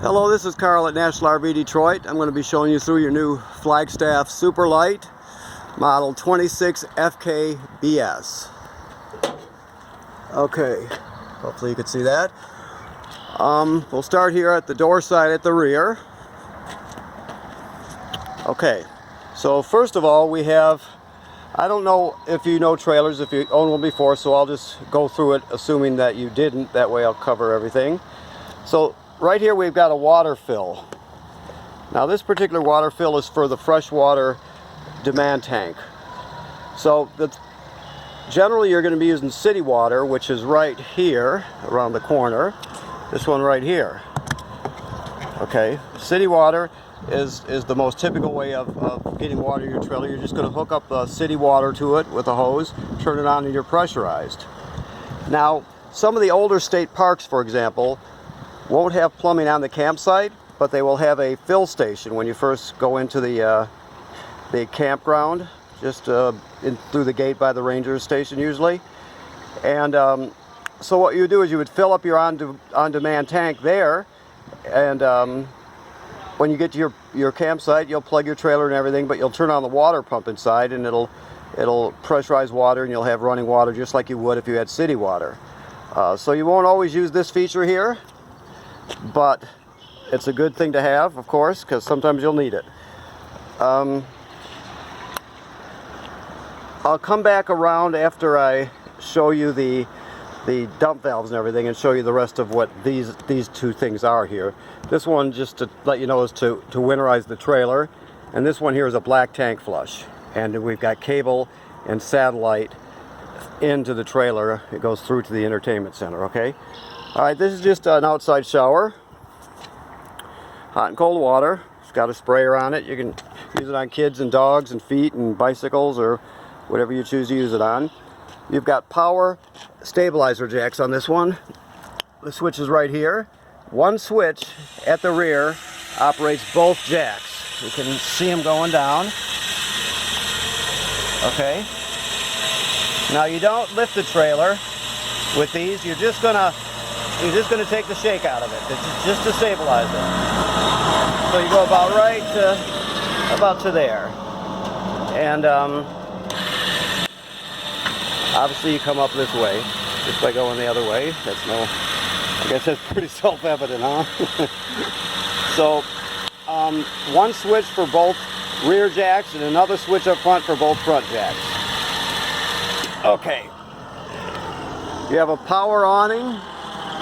Hello, this is Carl at National RV Detroit. I'm going to be showing you through your new Flagstaff Super Light model 26 FKBS. Okay, hopefully you can see that. We'll start here at the door side at the rear. Okay, so first of all we have, I don't know if you know trailers, if you owned one before, so I'll just go through it assuming that you didn't. That way I'll cover everything. So right here we've got a water fill. Now this particular water fill is for the freshwater demand tank. So generally you're going to be using city water, which is right here around the corner. This one right here. Okay, city water is the most typical way of getting water in your trailer. You're just going to hook up the city water to it with a hose, turn it on, and you're pressurized. Now some of the older state parks, for example, won't have plumbing on the campsite, but they will have a fill station when you first go into the campground, just through the gate by the ranger station usually. And so what you do is you would fill up your on-demand tank there, and when you get to your campsite, you'll plug your trailer and everything, but you'll turn on the water pump inside, and it'll pressurize water, and you'll have running water just like you would if you had city water. So you won't always use this feature here, but it's a good thing to have, of course, because sometimes you'll need it. I'll come back around after I show you the dump valves and everything, and show you the rest of what these two things are here. This one, just to let you know, is to winterize the trailer, and this one here is a black tank flush, and we've got cable and satellite into the trailer. It goes through to the entertainment center. Okay. Alright, this is just an outside shower. Hot and cold water. It's got a sprayer on it. You can use it on kids and dogs and feet and bicycles or whatever you choose to use it on. You've got power stabilizer jacks on this one. The switch is right here. One switch at the rear operates both jacks. You can see them going down. Okay. Now you don't lift the trailer with these. You're just gonna take the shake out of it. It's just to stabilize it. So you go about to there, and obviously you come up this way just by going the other way. I guess that's pretty self-evident, huh? So one switch for both rear jacks and another switch up front for both front jacks. Okay. You have a power awning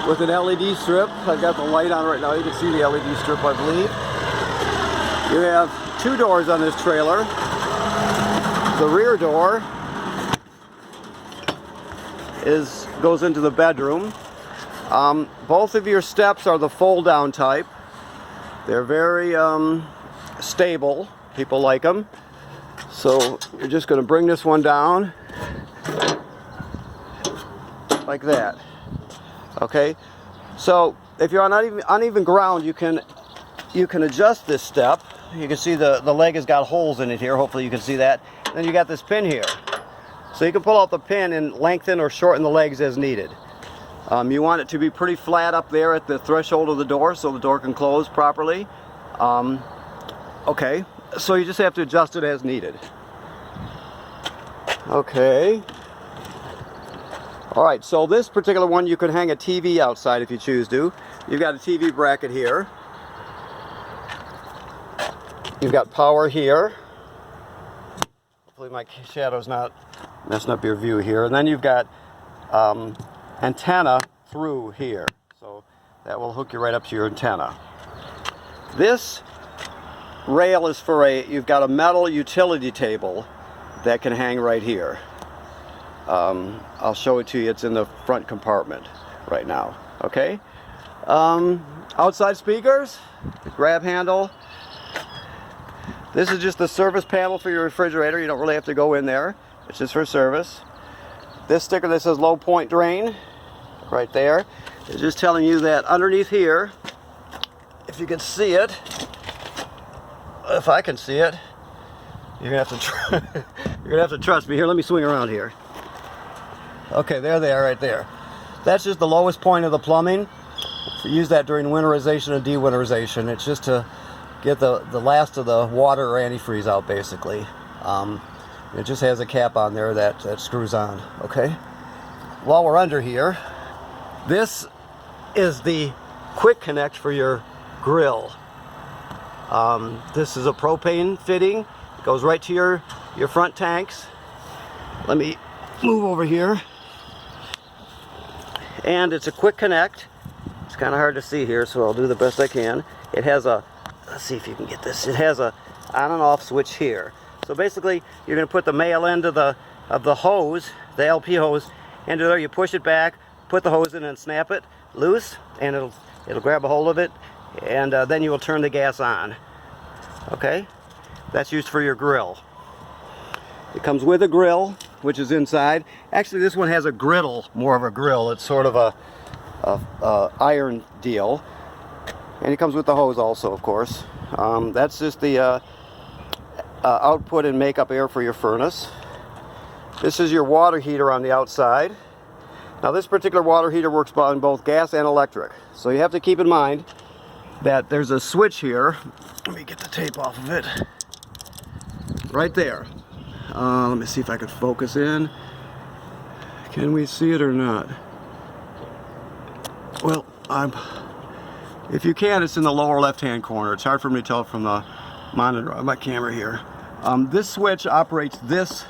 with an LED strip. I've got the light on right now. You can see the LED strip, I believe. You have two doors on this trailer. The rear door goes into the bedroom. Both of your steps are the fold-down type. They're very stable. People like them. So you're just going to bring this one down like that. Okay, so if you're on uneven ground, you can adjust this step. You can see the leg has got holes in it here. Hopefully you can see that. And then you got this pin here, so you can pull out the pin and lengthen or shorten the legs as needed. You want it to be pretty flat up there at the threshold of the door, so the door can close properly. Okay, so you just have to adjust it as needed. Okay. Alright, so this particular one, you can hang a TV outside if you choose to. You've got a TV bracket here. You've got power here. Hopefully my shadow's not messing up your view here. And then you've got antenna through here. So that will hook you right up to your antenna. This rail is for you've got a metal utility table that can hang right here. I'll show it to you. It's in the front compartment right now. Okay. Outside speakers, the grab handle. This is just the service panel for your refrigerator. You don't really have to go in there. It's just for service. This sticker that says low point drain right there is just telling you that underneath here, if you can see it, if I can see it, you're gonna have to trust me. Here, let me swing around here. Okay, there they are right there. That's just the lowest point of the plumbing. use that during winterization and dewinterization. It's just to get the last of the water or antifreeze out, basically. It just has a cap on there that screws on, okay? While we're under here, this is the quick connect for your grill. This is a propane fitting. It goes right to your front tanks. Let me move over here. And it's a quick connect. It's kind of hard to see here, so I'll do the best I can. It has a, let's see if you can get this. It has a on and off switch here. So basically, you're going to put the male end of the hose, the LP hose, into there. You push it back, put the hose in, and snap it loose, and it'll grab a hold of it, and then you will turn the gas on. Okay, that's used for your grill. It comes with a grill, which is inside. Actually, this one has a griddle, more of a grill. It's sort of a iron deal, and it comes with the hose also, of course. That's just the output and makeup air for your furnace. This is your water heater on the outside. Now, this particular water heater works on both gas and electric, so you have to keep in mind that there's a switch here. Let me get the tape off of it. Right there. Let me see if I can focus in. Can we see it or not? Well, if you can, it's in the lower left-hand corner. It's hard for me to tell from the monitor on my camera here. This switch operates this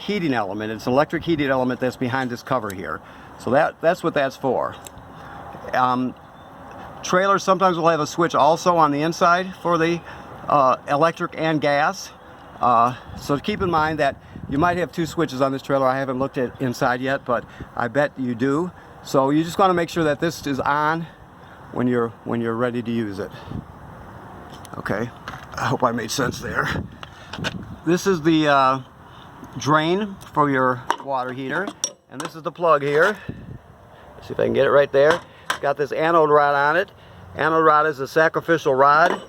heating element. It's an electric heating element that's behind this cover here. So that's what that's for. Trailers sometimes will have a switch also on the inside for the electric and gas. So keep in mind that you might have two switches on this trailer. I haven't looked at inside yet, but I bet you do. So you just want to make sure that this is on when you're ready to use it. Okay, I hope I made sense there. This is the drain for your water heater, and this is the plug here. Let's see if I can get it right there. It's got this anode rod on it. Anode rod is a sacrificial rod.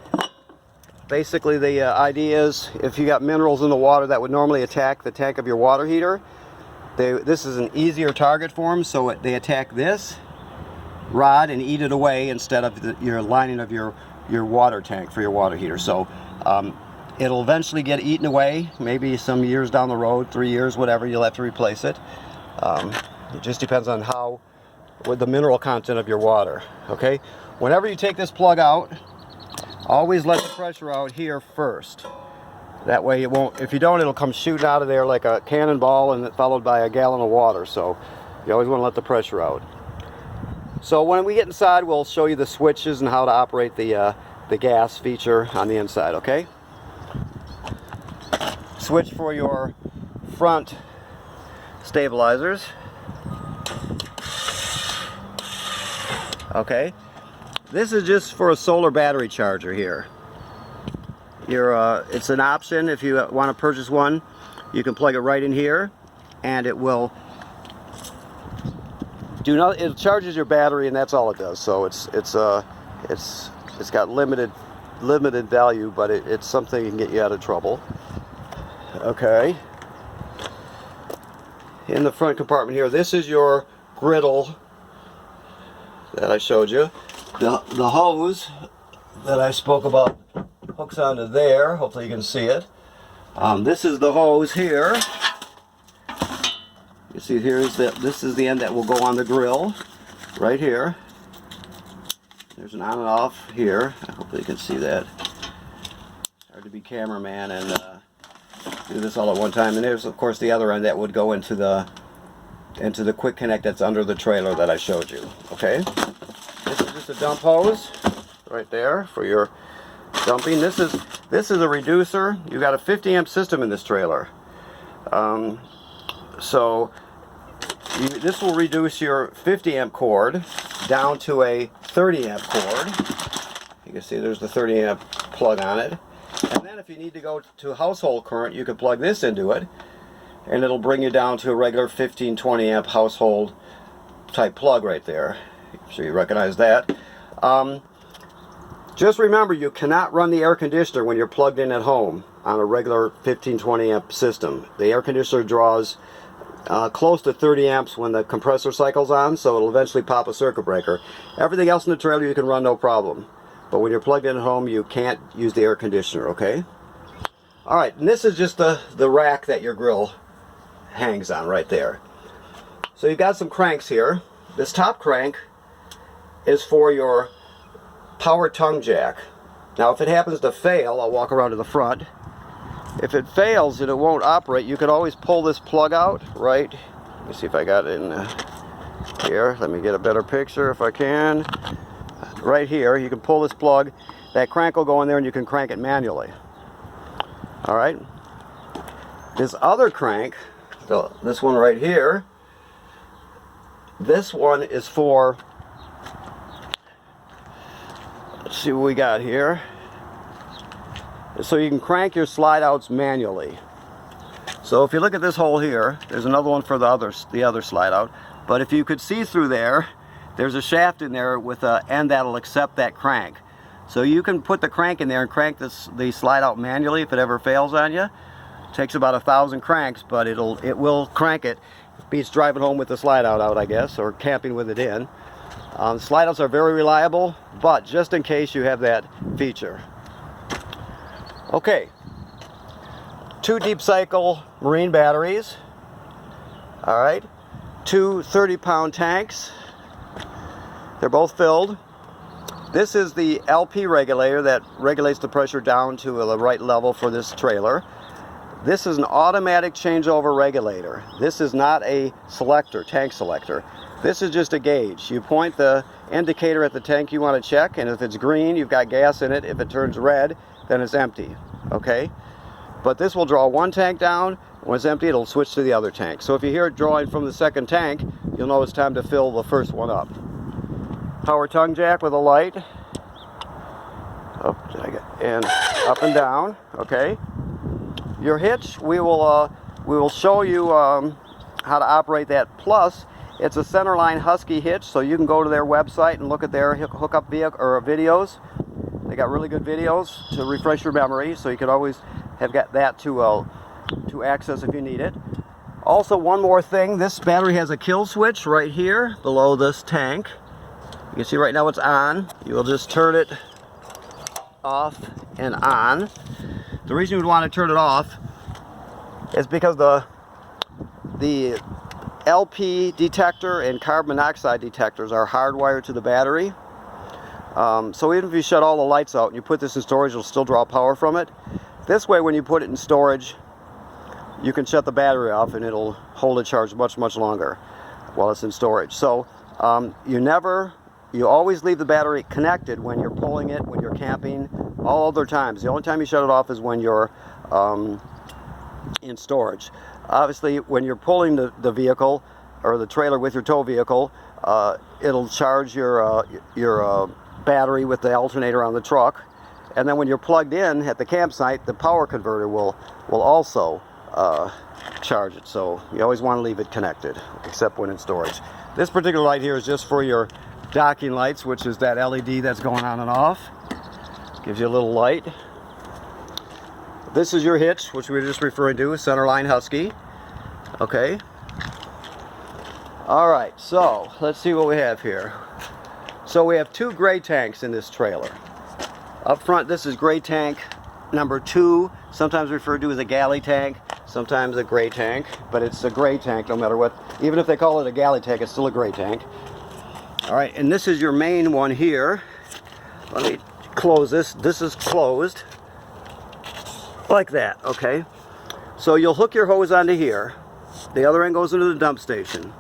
Basically, the idea is if you got minerals in the water that would normally attack the tank of your water heater, this is an easier target for them, so they attack this rod and eat it away instead of your lining of your water tank for your water heater. So it'll eventually get eaten away, maybe some years down the road, 3 years, whatever, you'll have to replace it. It just depends on with the mineral content of your water. Okay, whenever you take this plug out, always let the pressure out here first. That way it won't, if you don't, it'll come shooting out of there like a cannonball and followed by a gallon of water. So you always want to let the pressure out. So when we get inside, we'll show you the switches and how to operate the gas feature on the inside, okay? Switch for your front stabilizers. Okay. This is just for a solar battery charger here. It's an option if you want to purchase one. You can plug it right in here, and it will it charges your battery, and that's all it does. So it's got limited value, but it's something that can get you out of trouble. Okay. In the front compartment here, this is your griddle that I showed you. The hose that I spoke about hooks onto there. Hopefully you can see it. This is the hose here. You see here this is the end that will go on the grill, right here. There's an on and off here. Hopefully you can see that. Hard to be cameraman and do this all at one time. And there's of course the other end that would go into the quick connect that's under the trailer that I showed you. Okay. This is just a dump hose right there for your dumping. This is a reducer. You've got a 50 amp system in this trailer. So this will reduce your 50 amp cord down to a 30 amp cord. You can see there's the 30 amp plug on it. And then if you need to go to household current, you can plug this into it, and it'll bring you down to a regular 15-20 amp household type plug right there. I'm sure you recognize that. Just remember, you cannot run the air conditioner when you're plugged in at home on a regular 15-20 amp system. The air conditioner draws close to 30 amps when the compressor cycles on, so it'll eventually pop a circuit breaker. Everything else in the trailer you can run no problem, but when you're plugged in at home you can't use the air conditioner, okay? Alright, and this is just the rack that your grill hangs on right there. So you've got some cranks here. This top crank is for your power tongue jack. Now if it happens to fail, I'll walk around to the front. If it fails and it won't operate, you can always pull this plug out, right? Let me see if I got it in here. Let me get a better picture if I can. Right here, you can pull this plug. That crank will go in there and you can crank it manually. Alright? This other crank, so this one right here, this one is for, let's see what we got here. So you can crank your slide outs manually. So if you look at this hole here, there's another one for the other slide out. But if you could see through there, there's a shaft in there with an end that'll accept that crank. So you can put the crank in there and crank the slide out manually if it ever fails on you. It takes about 1,000 cranks, but it will crank it. Beats driving home with the slide out, I guess, or camping with it in. Slide outs are very reliable, but just in case you have that feature. Okay, 2 deep cycle marine batteries, all right, 2 30-pound tanks, they're both filled. This is the LP regulator that regulates the pressure down to the right level for this trailer. This is an automatic changeover regulator. This is not a selector, tank selector. This is just a gauge. You point the indicator at the tank you want to check, and if it's green, you've got gas in it. If it turns red, then it's empty, okay? But this will draw one tank down. When it's empty, it'll switch to the other tank. So if you hear it drawing from the second tank, you'll know it's time to fill the first one up. Power tongue jack with a light. And up and down, okay? Your hitch, we will show you how to operate that. Plus, it's a centerline Husky hitch, so you can go to their website and look at their hookup videos. They got really good videos to refresh your memory, so you can always have got that to access if you need it. Also, one more thing, this battery has a kill switch right here below this tank. You can see right now it's on. You will just turn it off and on. The reason you would want to turn it off is because the LP detector and carbon monoxide detectors are hardwired to the battery. So even if you shut all the lights out and you put this in storage, it'll still draw power from it. This way, when you put it in storage, you can shut the battery off and it'll hold a charge much, much longer while it's in storage. So you always leave the battery connected when you're pulling it, when you're camping, all other times. The only time you shut it off is when you're in storage. Obviously, when you're pulling the vehicle or the trailer with your tow vehicle, it'll charge your battery with the alternator on the truck, and then when you're plugged in at the campsite, the power converter will also charge it. So you always want to leave it connected, except when in storage. This particular light here is just for your docking lights, which is that LED that's going on and off. Gives you a little light. This is your hitch, which we were just referring to, centerline Husky. Okay. All right, so let's see what we have here. So we have 2 gray tanks in this trailer. Up front, this is gray tank number 2, sometimes referred to as a galley tank, sometimes a gray tank, but it's a gray tank no matter what. Even if they call it a galley tank, it's still a gray tank. All right, and this is your main one here. Let me close this. This is closed like that, okay? So you'll hook your hose onto here. The other end goes into the dump station.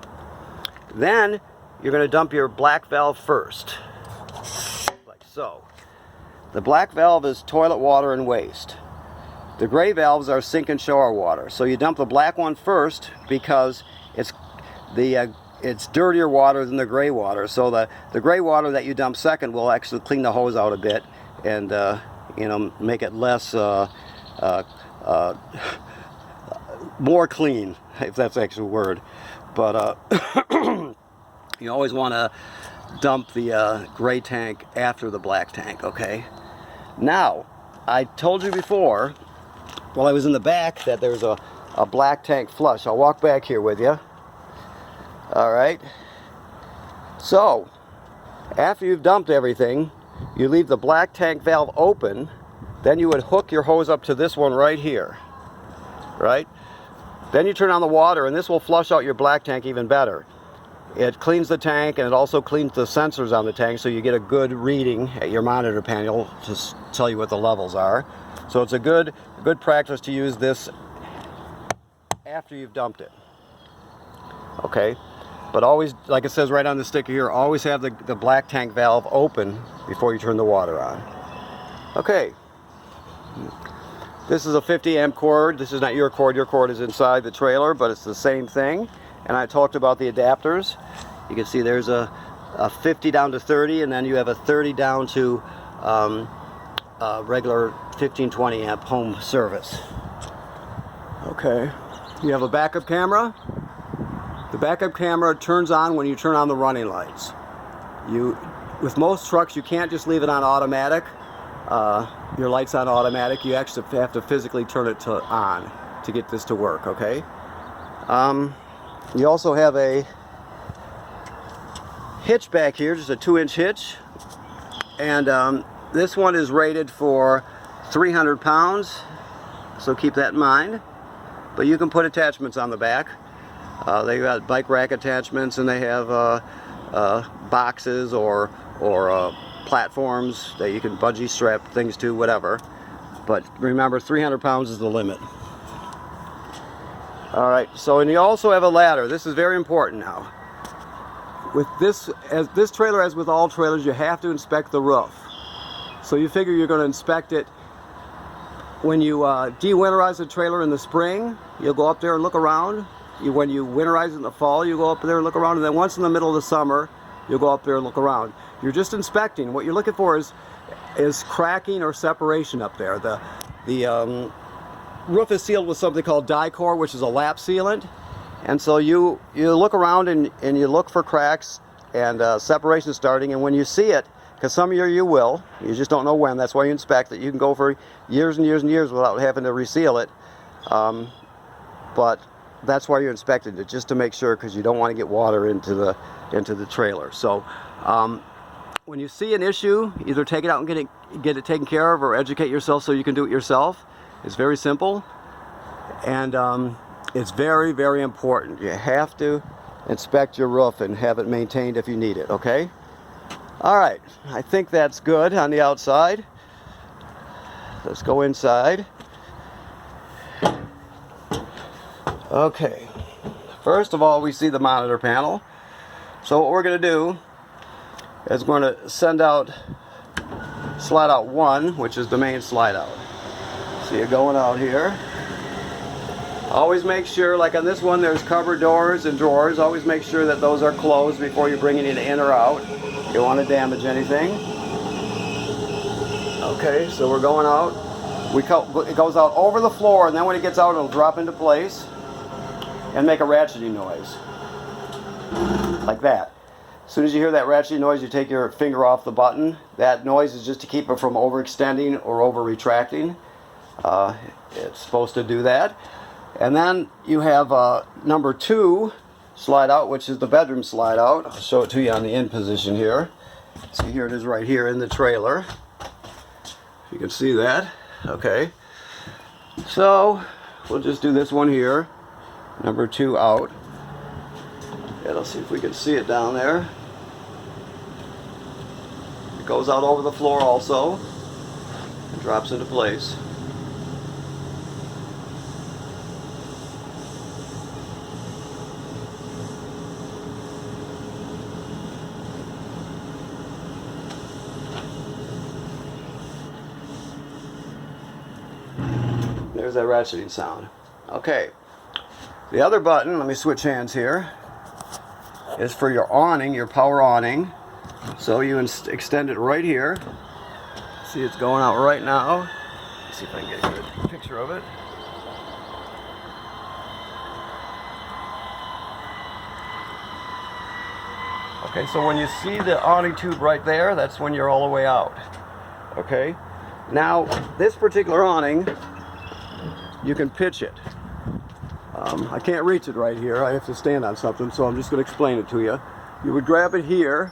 Then you're going to dump your black valve first, like so. The black valve is toilet water and waste. The gray valves are sink and shower water. So you dump the black one first because it's dirtier water than the gray water. So the gray water that you dump second will actually clean the hose out a bit and make it less more clean, if that's actually a word. But you always want to dump the gray tank after the black tank, okay? Now, I told you before, while I was in the back, that there's a a black tank flush. I'll walk back here with you. All right. So, after you've dumped everything, you leave the black tank valve open. Then you would hook your hose up to this one right here. Right? Then you turn on the water, and this will flush out your black tank even better. It cleans the tank, and it also cleans the sensors on the tank, so you get a good reading at your monitor panel to tell you what the levels are. So it's a good practice to use this after you've dumped it. Okay, but always, like it says right on the sticker here, always have the black tank valve open before you turn the water on. Okay, this is a 50 amp cord. This is not your cord is inside the trailer, but it's the same thing. And I talked about the adapters. You can see there's a 50 down to 30, and then you have a 30 down to regular 15-20 amp home service. Okay, you have a backup camera. The backup camera turns on when you turn on the running lights. With most trucks, you can't just leave it on automatic. Your light's on automatic. You actually have to physically turn it on to get this to work. Okay. You also have a hitch back here, just a 2-inch hitch, and this one is rated for 300 pounds, so keep that in mind. But you can put attachments on the back. They got bike rack attachments, and they have boxes or platforms that you can bungee strap things to, whatever. But remember, 300 pounds is the limit. Alright, and you also have a ladder. This is very important now. With this trailer, as with all trailers, you have to inspect the roof. So you figure you're going to inspect it when you de-winterize the trailer in the spring. You'll go up there and look around. When you winterize it in the fall, you go up there and look around. And then once in the middle of the summer, you'll go up there and look around. You're just inspecting. What you're looking for is cracking or separation up there. The roof is sealed with something called Dicor, which is a lap sealant, and so you look around and you look for cracks and separation starting, and when you see it, because some year you will, you just don't know when, that's why you inspect it. You can go for years and years and years without having to reseal it, but that's why you're inspecting it, just to make sure, because you don't want to get water into the trailer. So when you see an issue, either take it out and get it taken care of, or educate yourself so you can do it yourself. It's very simple, and it's very, very important. You have to inspect your roof and have it maintained if you need it, okay? All right, I think that's good on the outside. Let's go inside. Okay, first of all, we see the monitor panel. So what we're going to do is we're going to send out slide out 1, which is the main slide out. So you're going out here. Always make sure, like on this one, there's cupboard doors and drawers. Always make sure that those are closed before you're bringing it in or out. You don't want to damage anything. Okay, so we're going out. It goes out over the floor, and then when it gets out, it'll drop into place and make a ratcheting noise. Like that. As soon as you hear that ratcheting noise, you take your finger off the button. That noise is just to keep it from overextending or over retracting. It's supposed to do that. And then you have number 2 slide out, which is the bedroom slide out. I'll show it to you on the in position here. So here it is right here in the trailer. You can see that. Okay. So we'll just do this one here. Number 2 out. And let's see if we can see it down there. It goes out over the floor also. It drops into place. There's that ratcheting sound. Okay. The other button, let me switch hands here, is for your awning, your power awning. So you extend it right here. See, it's going out right now. Let's see if I can get a good picture of it. Okay, so when you see the awning tube right there, that's when you're all the way out. Okay? Now, this particular awning, you can pitch it. I can't reach it right here. I have to stand on something, so I'm just going to explain it to you. You would grab it here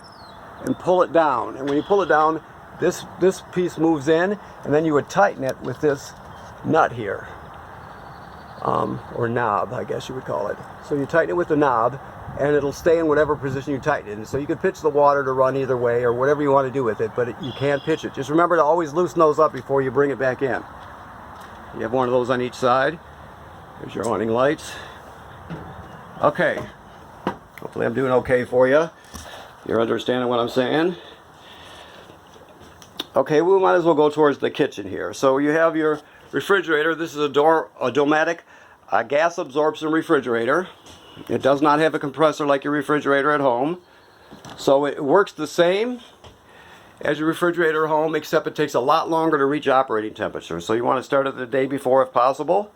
and pull it down, and when you pull it down, this piece moves in, and then you would tighten it with this nut here, or knob, I guess you would call it. So you tighten it with the knob, and it'll stay in whatever position you tighten it in. So you can pitch the water to run either way, or whatever you want to do with it, but you can't pitch it. Just remember to always loosen those up before you bring it back in. You have one of those on each side. There's your awning lights. Okay, hopefully I'm doing okay for you. You're understanding what I'm saying? Okay, we might as well go towards the kitchen here. So you have your refrigerator. This is a Domatic gas absorption refrigerator. It does not have a compressor like your refrigerator at home. So it works the same as your refrigerator at home, except it takes a lot longer to reach operating temperature. So you want to start it the day before if possible.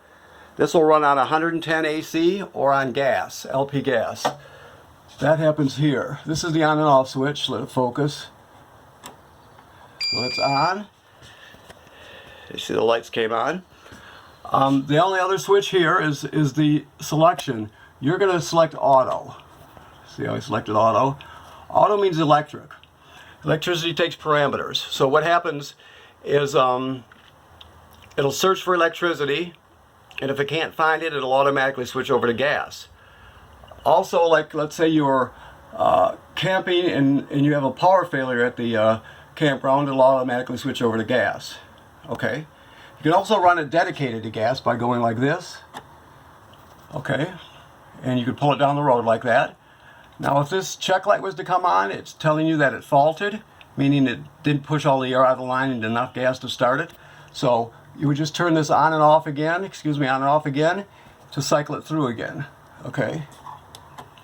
This will run on 110 AC or on gas, LP gas. That happens here. This is the on and off switch. Let it focus. So it's on. You see the lights came on. The only other switch here is the selection. You're going to select auto. See how I selected auto? Auto means electric. Electricity takes parameters. So what happens is it'll search for electricity, and if it can't find it, it'll automatically switch over to gas. Also, like let's say you're camping and you have a power failure at the campground, it'll automatically switch over to gas. Okay. You can also run it dedicated to gas by going like this. Okay. And you could pull it down the road like that. Now if this check light was to come on, it's telling you that it faulted, meaning it didn't push all the air out of the line and enough gas to start it. So you would just turn this on and off again, on and off again, to cycle it through again. Okay.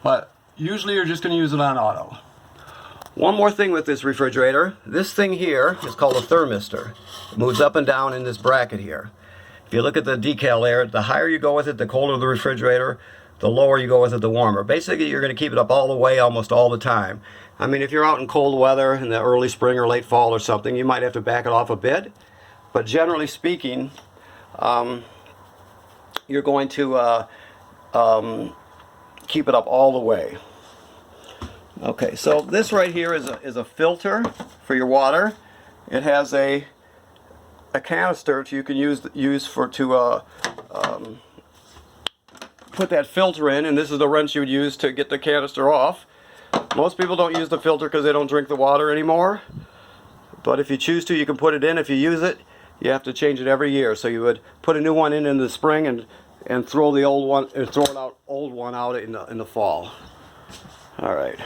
But usually you're just going to use it on auto. One more thing with this refrigerator. This thing here is called a thermistor. It moves up and down in this bracket here. If you look at the decal there, the higher you go with it, the colder the refrigerator, the lower you go with it, the warmer. Basically, you're going to keep it up all the way almost all the time. I mean, if you're out in cold weather in the early spring or late fall or something, you might have to back it off a bit. But generally speaking, you're going to keep it up all the way. Okay, so this right here is a filter for your water. It has a canister you can use to put that filter in, and this is the wrench you would use to get the canister off. Most people don't use the filter because they don't drink the water anymore. But if you choose to, you can put it in. If you use it, you have to change it every year. So you would put a new one in the spring and throw the old one, or throw an old one out in the fall. All right.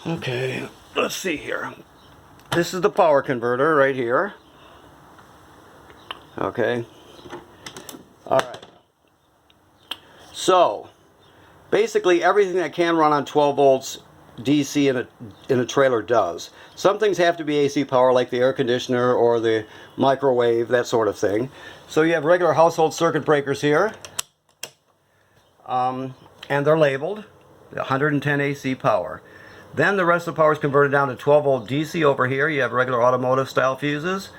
Okay, let's see here. This is the power converter right here. Okay. All right. So, basically everything that can run on 12 volts DC in a trailer does. Some things have to be AC power, like the air conditioner or the microwave, that sort of thing. So you have regular household circuit breakers here, and they're labeled 110 AC power. Then the rest of the power is converted down to 12 volt DC over here. You have regular automotive style fuses,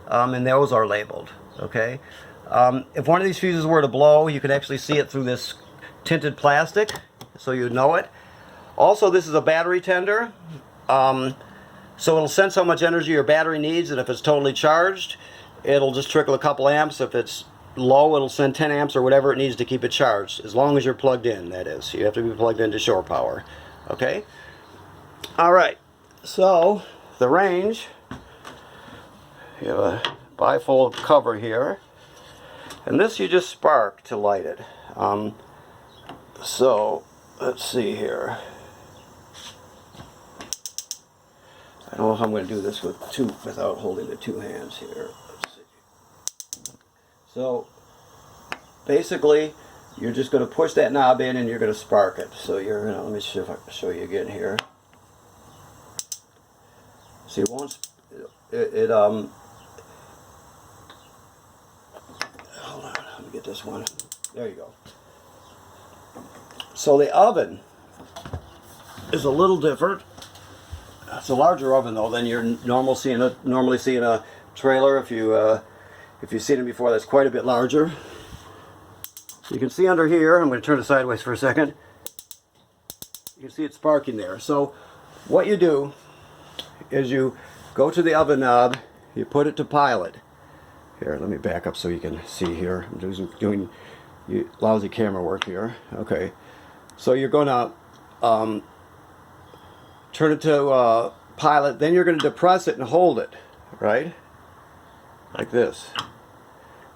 and those are labeled. Okay. If one of these fuses were to blow, you could actually see it through this tinted plastic, so you know it. Also, this is a battery tender, so it'll sense how much energy your battery needs, and if it's totally charged, it'll just trickle a couple amps. If it's low, it'll send 10 amps or whatever it needs to keep it charged, as long as you're plugged in, that is. You have to be plugged into shore power. Okay? Alright, so the range, you have a bifold cover here, and this you just spark to light it. So let's see here. I don't know if I'm going to do this without holding the two hands here. Let's see. So basically, you're just going to push that knob in and you're going to spark it. So you're going to, let me see if I can show you again here. See, once hold on, let me get this one. There you go. So the oven is a little different. It's a larger oven though than you're normally seeing a trailer. If you've seen it before, that's quite a bit larger. You can see under here, I'm going to turn it sideways for a second. You can see it sparking there. So what you do is you go to the oven knob, you put it to pilot. Here, let me back up so you can see here. I'm doing lousy camera work here. Okay. So you're going to turn it to pilot, then you're going to depress it and hold it, right? Like this.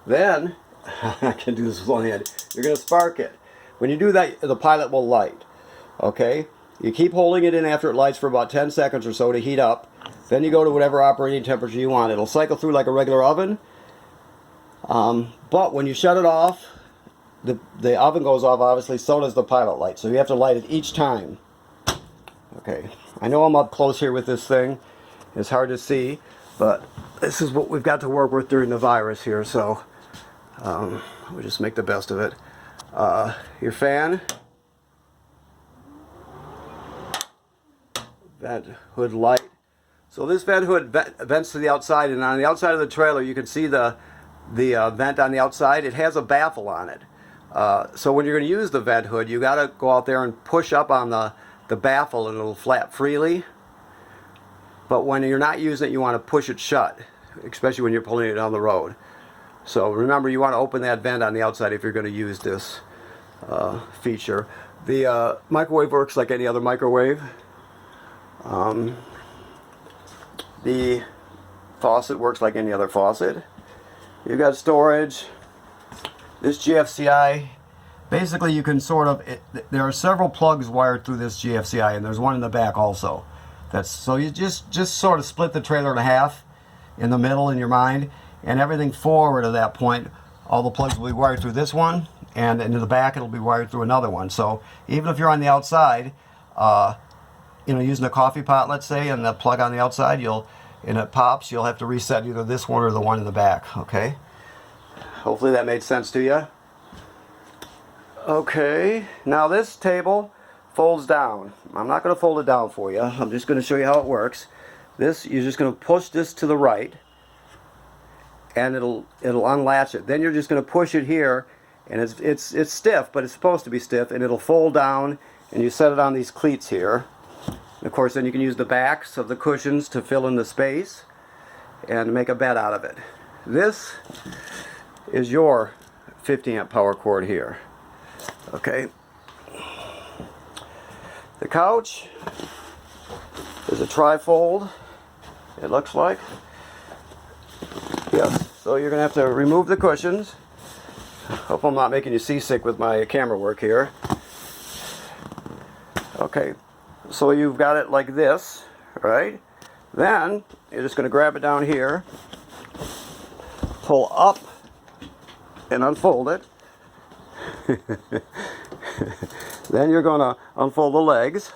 Then, I can do this with one hand, you're going to spark it. When you do that, the pilot will light. Okay? You keep holding it in after it lights for about 10 seconds or so to heat up. Then you go to whatever operating temperature you want. It'll cycle through like a regular oven. But when you shut it off, the oven goes off, obviously, so does the pilot light. So you have to light it each time. Okay, I know I'm up close here with this thing. It's hard to see, but this is what we've got to work with during the virus here, so we'll just make the best of it. Your fan, vent hood light. So this vent hood vents to the outside, and on the outside of the trailer you can see the vent on the outside. It has a baffle on it. So when you're going to use the vent hood, you got to go out there and push up on the baffle and it'll flap freely. But when you're not using it, you want to push it shut, especially when you're pulling it down the road. So remember, you want to open that vent on the outside if you're going to use this feature. The microwave works like any other microwave. The faucet works like any other faucet. You've got storage. This GFCI, basically you can sort of, there are several plugs wired through this GFCI, and there's one in the back also. So you just sort of split the trailer in half in the middle in your mind, and everything forward of that point, all the plugs will be wired through this one, and in the back it'll be wired through another one. So even if you're on the outside, using a coffee pot, let's say, and the plug on the outside, and it pops, you'll have to reset either this one or the one in the back, okay? Hopefully that made sense to you. Okay, now this table folds down. I'm not going to fold it down for you. I'm just going to show you how it works. This, you're just going to push this to the right, and it'll unlatch it. Then you're just going to push it here, and it's stiff, but it's supposed to be stiff, and it'll fold down, and you set it on these cleats here. And of course, then you can use the backs of the cushions to fill in the space and make a bed out of it. This is your 50 amp power cord here. Okay. The couch is a trifold, it looks like. Yes, so you're going to have to remove the cushions. Hope I'm not making you seasick with my camera work here. Okay, so you've got it like this, right? Then you're just going to grab it down here, pull up, and unfold it. Then you're going to unfold the legs.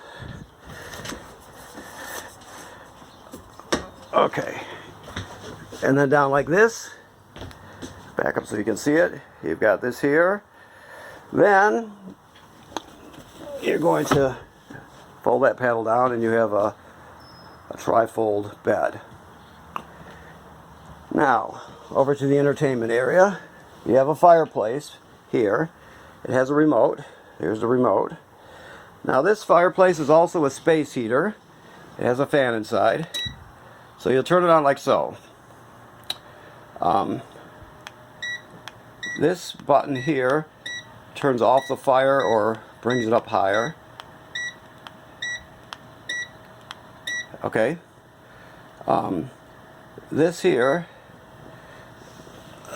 Okay. And then down like this. Back up so you can see it. You've got this here. Then you're going to fold that panel down and you have a trifold bed. Now, over to the entertainment area. You have a fireplace here. It has a remote. Here's the remote. Now this fireplace is also a space heater. It has a fan inside. So you'll turn it on like so. This button here turns off the fire or brings it up higher. Okay. This here,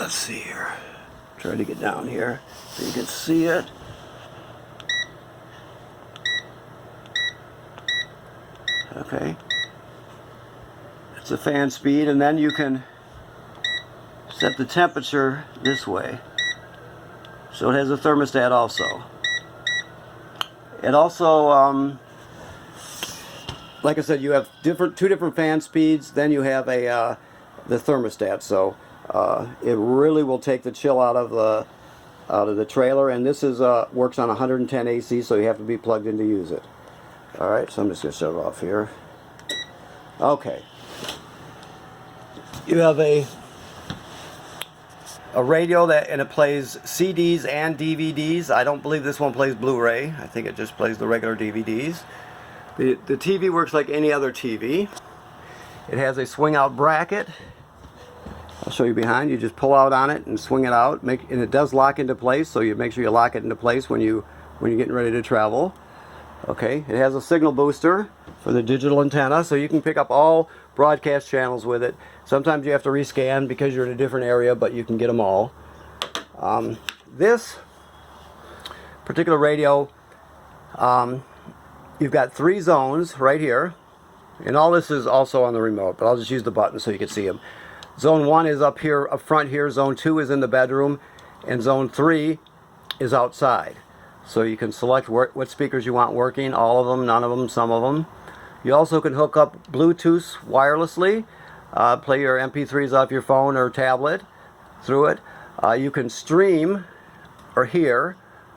let's see here. Try to get down here so you can see it. Okay. It's a fan speed, and then you can set the temperature this way. So it has a thermostat also. It also, like I said, you have two different fan speeds. Then you have the thermostat. So it really will take the chill out of the trailer. And this is works on 110 AC, so you have to be plugged in to use it. All right, so I'm just going to shut it off here. Okay. You have a a radio and it plays CDs and DVDs. I don't believe this one plays Blu-ray. I think it just plays the regular DVDs. The TV works like any other TV. It has a swing out bracket. I'll show you behind. You just pull out on it and swing it out. And it does lock into place, so you make sure you lock it into place when you're getting ready to travel. Okay, it has a signal booster for the digital antenna, so you can pick up all broadcast channels with it. Sometimes you have to rescan because you're in a different area, but you can get them all. This particular radio, you've got 3 zones right here, and all this is also on the remote, but I'll just use the button so you can see them. Zone 1 is up here, up front here. Zone 2 is in the bedroom, and Zone 3 is outside. So you can select what speakers you want working, all of them, none of them, some of them. You also can hook up Bluetooth wirelessly, play your MP3s off your phone or tablet through it. You can stream or hear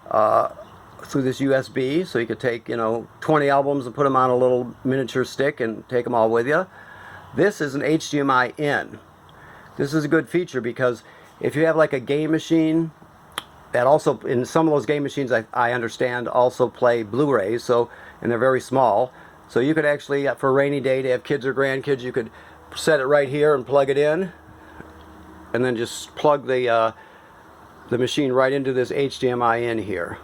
through this USB, so you could take 20 albums and put them on a little miniature stick and take them all with you. This is an HDMI in. This is a good feature because if you have like a game machine that also, in some of those game machines I understand also play Blu-rays, and they're very small, so you could actually, for a rainy day to have kids or grandkids, you could set it right here and plug it in, and then just plug the machine right into this HDMI in here.